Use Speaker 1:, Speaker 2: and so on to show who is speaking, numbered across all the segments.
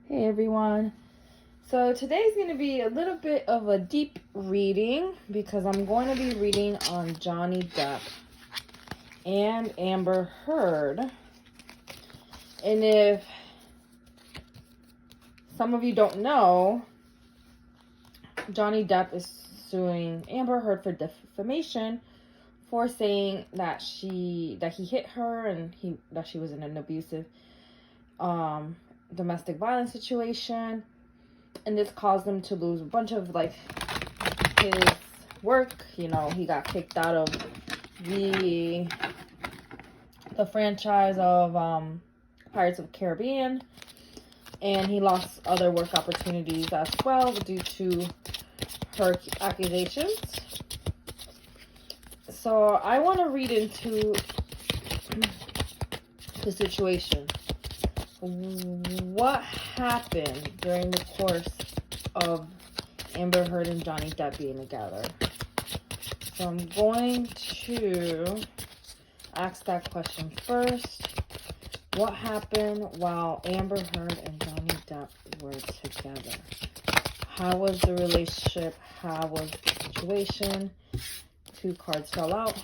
Speaker 1: Hey everyone. So today's going to be a little bit of a deep reading because I'm going to be reading on Johnny Depp and Amber Heard. And if some of you don't know, Johnny Depp is suing Amber Heard for defamation for saying that he hit her and that she was in an abusive domestic violence situation, and this caused him to lose a bunch of his work. He got kicked out of the franchise of Pirates of the Caribbean, and he lost other work opportunities as well due to her accusations. So I want to read into the situation. What happened during the course of Amber Heard and Johnny Depp being together? So I'm going to ask that question first. What happened while Amber Heard and Johnny Depp were together? How was the relationship? How was the situation? 2 cards fell out.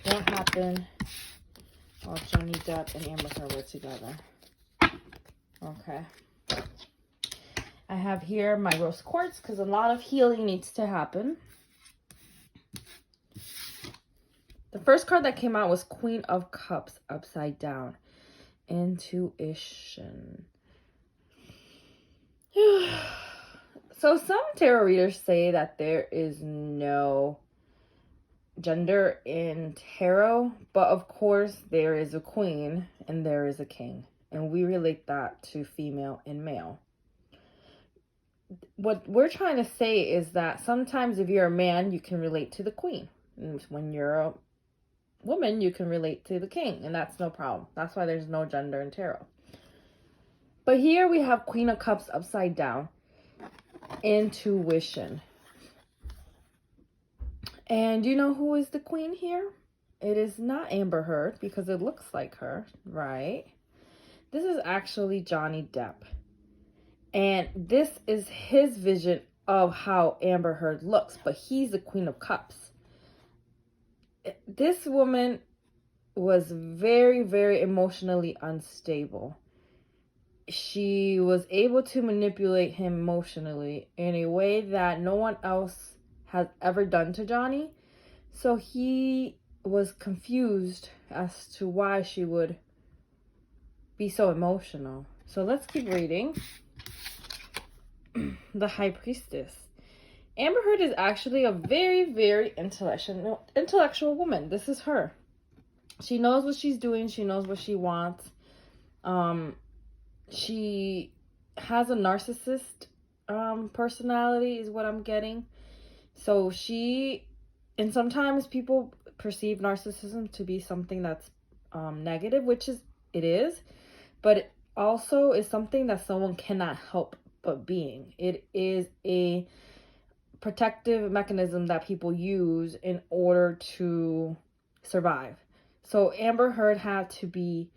Speaker 1: What happened while Johnny Depp and Amber Heard were together? Okay. I have here my rose quartz because a lot of healing needs to happen. The first card that came out was Queen of Cups upside down. Intuition. So some tarot readers say that there is no gender in tarot, but of course there is a queen and there is a king, and we relate that to female and male. What we're trying to say is that sometimes if you're a man, you can relate to the queen, and when you're a woman, you can relate to the king, and that's no problem. That's why there's no gender in tarot. But here we have Queen of Cups upside down. Intuition. And you know who is the queen here? It is not Amber Heard because it looks like her, right? This is actually Johnny Depp. And this is his vision of how Amber Heard looks, but he's the Queen of Cups. This woman was very, very emotionally unstable. She was able to manipulate him emotionally in a way that no one else has ever done to Johnny. So he was confused as to why she would be so emotional. So let's keep reading. The High Priestess. Amber Heard is actually a very, very intellectual woman. This is her. She knows what she's doing. She knows what she wants. She has a narcissist personality is what I'm getting. So and sometimes people perceive narcissism to be something that's negative, which it is, but it also is something that someone cannot help but being. It is a protective mechanism that people use in order to survive. So Amber Heard had to be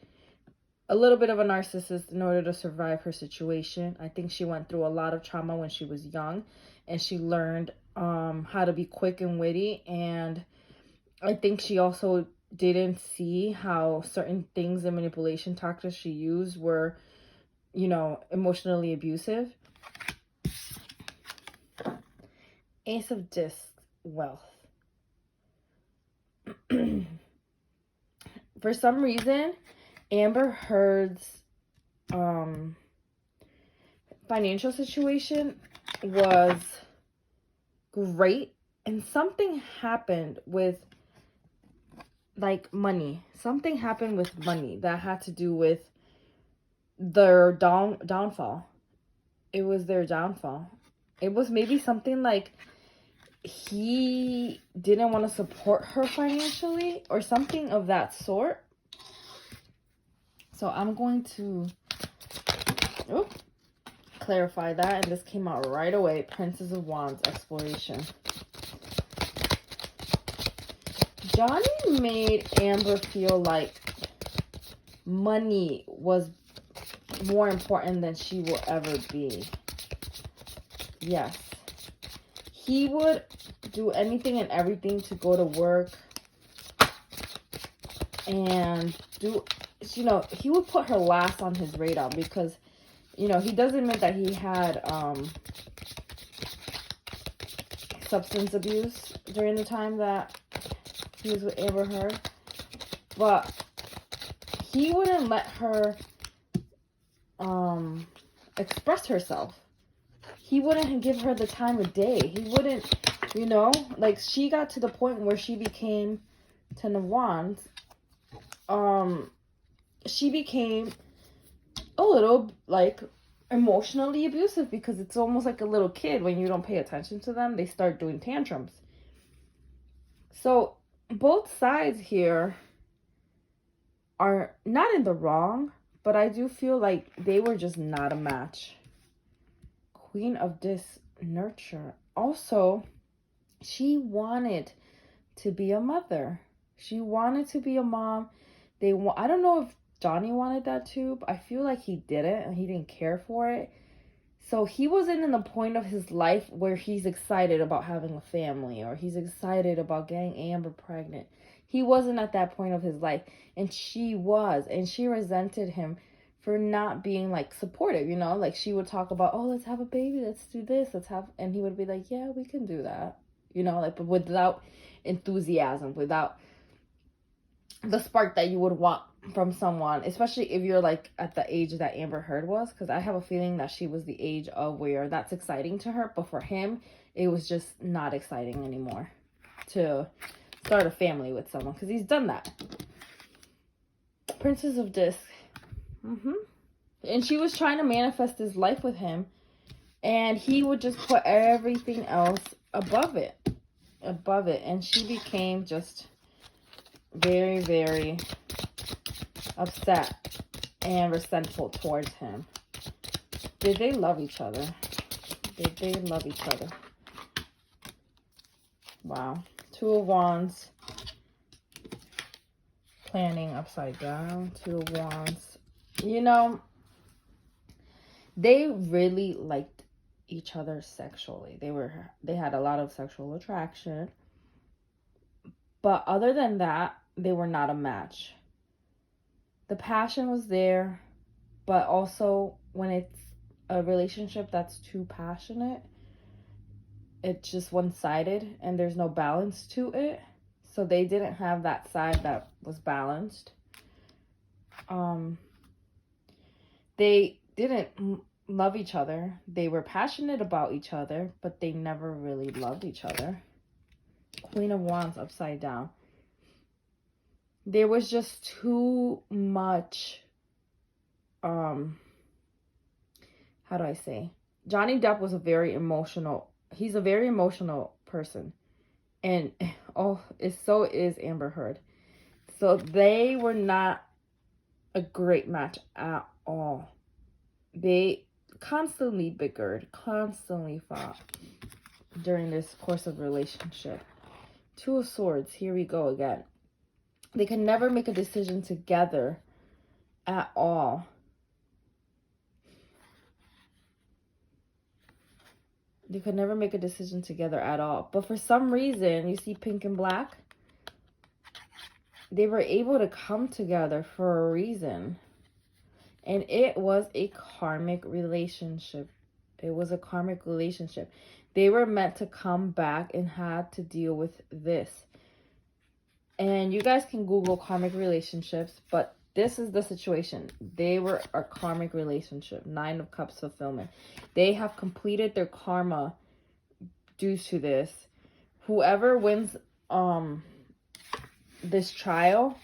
Speaker 1: a little bit of a narcissist in order to survive her situation. I think she went through a lot of trauma when she was young, and she learned how to be quick and witty. And I think she also didn't see how certain things and manipulation tactics she used were, emotionally abusive. Ace of Discs, wealth. For some reason, Amber Heard's financial situation was great, and something happened with money. Something happened with money that had to do with their downfall. It was their downfall. It was maybe something like he didn't want to support her financially or something of that sort. So I'm going to clarify that, and this came out right away. Princess of Wands, exploration. Johnny made Amber feel like money was more important than she will ever be. Yes. He would do anything and everything to go to work and do, you know, he would put her last on his radar because, you know, he does admit that he had substance abuse during the time that he was with Amber Heard. But he wouldn't let her express herself. He wouldn't give her the time of day. He wouldn't, you know, like she got to the point where she became, to Navon's, she became a little like emotionally abusive because it's almost like a little kid. When you don't pay attention to them, they start doing tantrums. So both sides here are not in the wrong, but I do feel like they were just not a match. Queen of Nurture. Also, she wanted to be a mother. She wanted to be a mom. I don't know if Johnny wanted that too, but I feel like he didn't and he didn't care for it. So he wasn't in the point of his life where he's excited about having a family or he's excited about getting Amber pregnant. He wasn't at that point of his life, and she was, and she resented him for not being like supportive, you know, like she would talk about, oh, let's have a baby, let's do this, and he would be like, yeah, we can do that, you know, like, but without enthusiasm, without the spark that you would want from someone, especially if you're like at the age that Amber Heard was, because I have a feeling that she was the age of where that's exciting to her, but for him, it was just not exciting anymore to start a family with someone, because he's done that. Princess of Disc. And she was trying to manifest his life with him, and he would just put everything else above it, and she became just very, very upset and resentful towards him. Did they love each other? Did they love each other? Wow. Two of Wands. Planning upside down. Two of Wands. You know, they really liked each other sexually. They had a lot of sexual attraction. But other than that, they were not a match. The passion was there, but also when it's a relationship that's too passionate, it's just one-sided and there's no balance to it. So they didn't have that side that was balanced. They didn't love each other. They were passionate about each other, but they never really loved each other. Queen of Wands upside down. There was just too much, how do I say? Johnny Depp was he's a very emotional person. And, so is Amber Heard. So they were not a great match at all. They constantly bickered, constantly fought during this course of relationship. Two of Swords, here we go again. They can never make a decision together at all. They could never make a decision together at all. But for some reason, you see pink and black? They were able to come together for a reason. And it was a karmic relationship. It was a karmic relationship. They were meant to come back and had to deal with this. And you guys can Google karmic relationships, but this is the situation. They were a karmic relationship. 9 of Cups fulfillment. They have completed their karma due to this. Whoever wins this trial,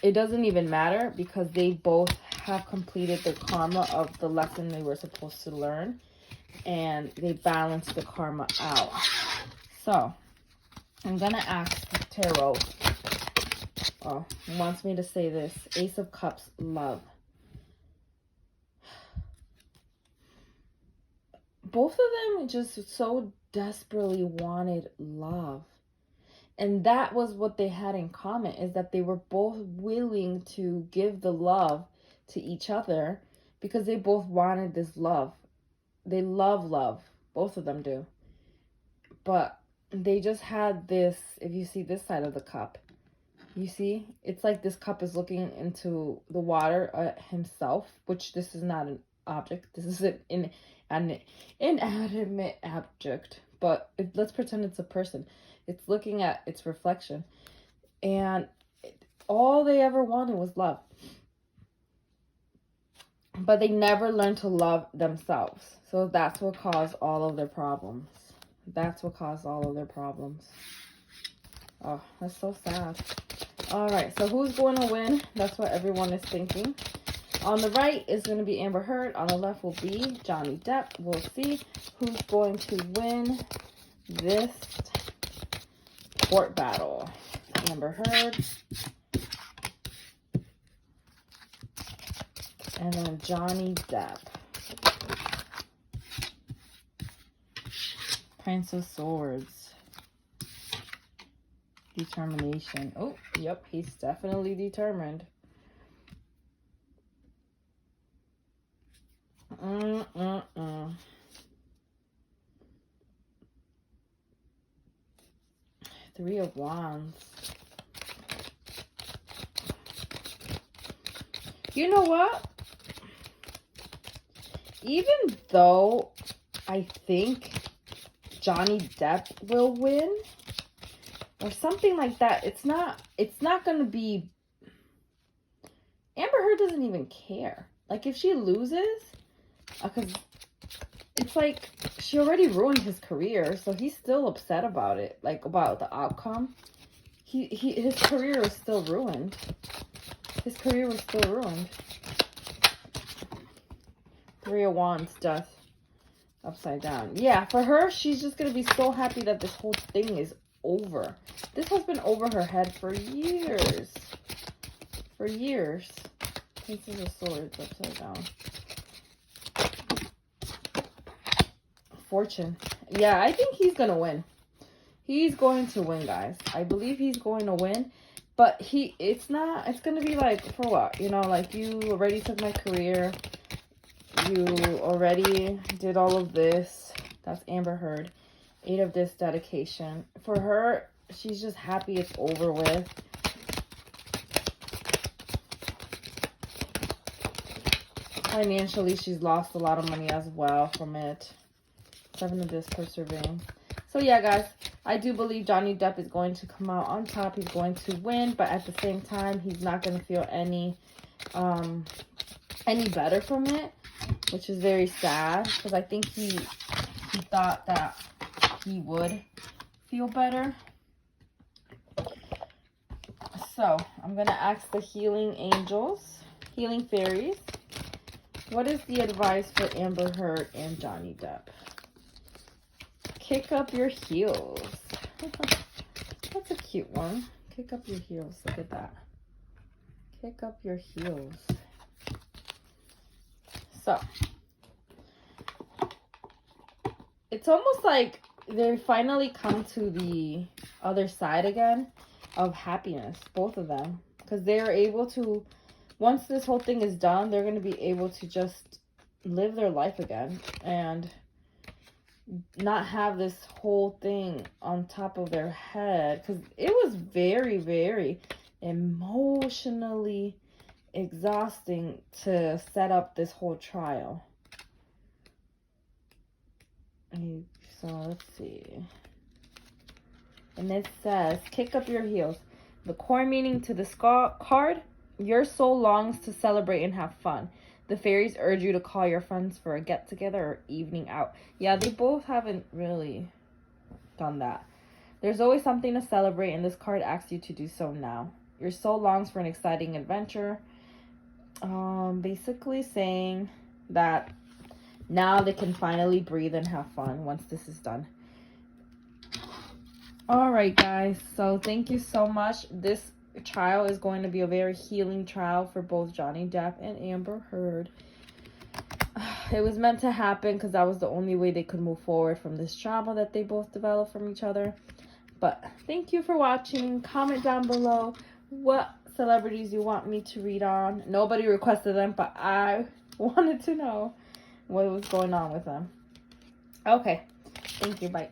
Speaker 1: it doesn't even matter because they both have completed the karma of the lesson they were supposed to learn. And they balanced the karma out. So, I'm going to ask Tarot. Oh, it wants me to say this. Ace of Cups, love. Both of them just so desperately wanted love. And that was what they had in common, is that they were both willing to give the love to each other because they both wanted this love. They love love. Both of them do. But they just had this, if you see this side of the cup, you see, it's like this cup is looking into the water himself, which this is not an object. This is an inanimate object. But let's pretend it's a person. It's looking at its reflection. And all they ever wanted was love. But they never learned to love themselves. So that's what caused all of their problems. That's what caused all of their problems. Oh, that's so sad. All right, so who's going to win? That's what everyone is thinking. On the right is going to be Amber Heard. On the left will be Johnny Depp. We'll see who's going to win this court battle. Amber Heard. And then Johnny Depp. Prince of Swords. Determination. Oh, yep, he's definitely determined. Three of Wands. You know what? Even though I think Johnny Depp will win or something like that, it's not going to be. Amber Heard doesn't even care. Like, if she loses, because it's like she already ruined his career, so he's still upset about it, like about the outcome. His career is still ruined. His career was still ruined. Three of Wands, death, upside down. Yeah, for her, she's just going to be so happy that this whole thing is over. This has been over her head for years. For years. Pieces of Swords, upside down. Fortune. Yeah, I think he's going to win. He's going to win, guys. I believe he's going to win. But it's going to be like, for what? You know, like, you already took my career. You already did all of this. That's Amber Heard. 8 of this dedication. For her, she's just happy it's over with. Financially, she's lost a lot of money as well from it. 7 of this, persevering. So yeah, guys, I do believe Johnny Depp is going to come out on top. He's going to win, but at the same time, he's not going to feel any better from it, which is very sad, because I think he thought that he would feel better. So I'm going to ask the healing angels, healing fairies, what is the advice for Amber Heard and Johnny Depp? Kick up your heels. That's a cute one. Kick up your heels. Look at that. Kick up your heels. So, it's almost like they finally come to the other side again of happiness, both of them. Because they're able to, once this whole thing is done, they're going to be able to just live their life again. And not have this whole thing on top of their head, because it was very, very emotionally exhausting to set up this whole trial. So let's see, and it says kick up your heels. The core meaning to this card: your soul longs to celebrate and have fun. The fairies urge you to call your friends for a get-together or evening out. Yeah, they both haven't really done that. There's always something to celebrate, and this card asks you to do so now. Your soul longs for an exciting adventure. Basically saying that now they can finally breathe and have fun once this is done. All right, guys. So thank you so much. This trial is going to be a very healing trial for both Johnny Depp and Amber Heard. It was meant to happen because that was the only way they could move forward from this trauma that they both developed from each other. But thank you for watching. Comment down below what celebrities you want me to read on. Nobody requested them, but I wanted to know what was going on with them. Okay. Thank you. Bye.